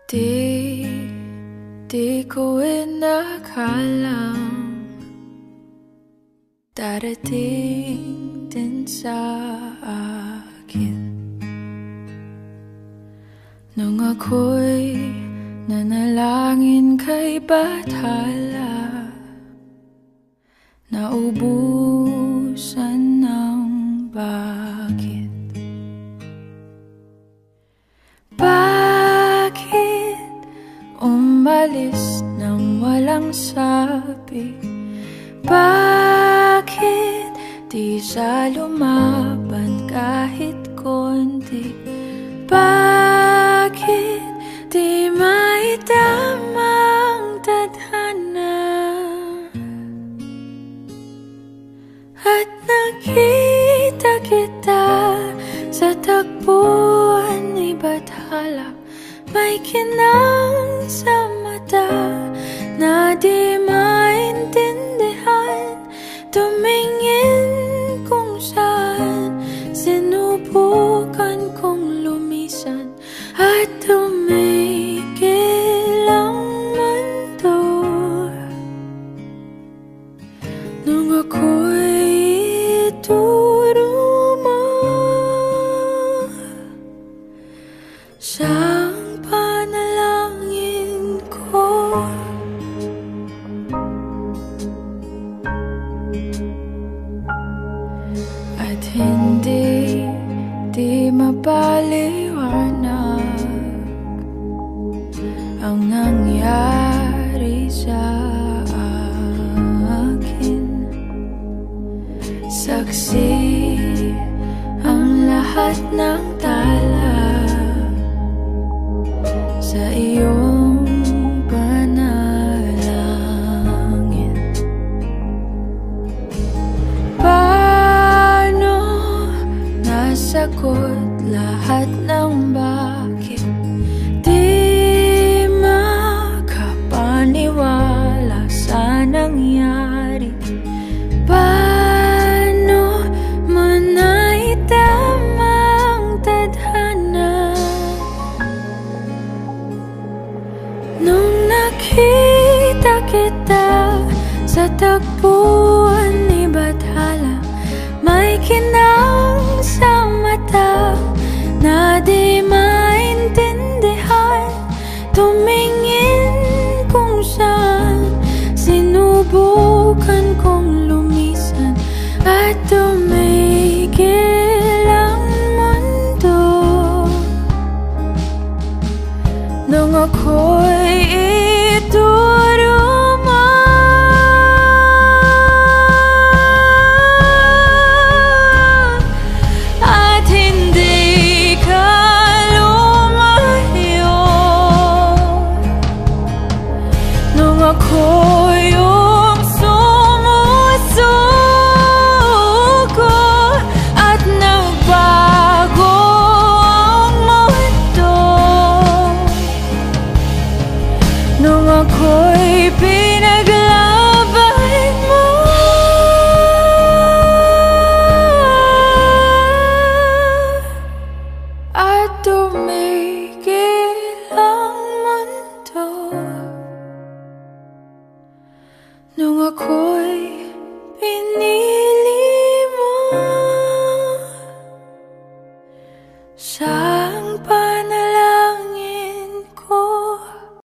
Di ko inakalang darating din sa akin nung ako'y nanalangin kay Bathala, naubusan ng bakit. Bakit umalis nang walang sabi? Bakit di siya lumaban kahit konti? Bakit di maitama ang tadhana? At nakita kita sa tagpuan ni Bathala, may kinang sa mata na di maintindihan. Tumingin kung saan, sinubukan kong lumisan at tumigil ang mundo nung ako'y ituro mo siyang panalangin ko. At hindi mapaliwanag ang nangyari sa akin. Saksi ang lahat ng tala sa iyong panalangin. Paano nasagot lahat ng bakit? Di makapaniwala sa nangyari. Paano mo naitama ang tadhana nung nakita kita sa tagpuan ni Bathala? May kinang sa mata na di maintindihan. Tumingin kung saan, sinubukan kong lumisan at tumigil ang mundo nung ako'y ito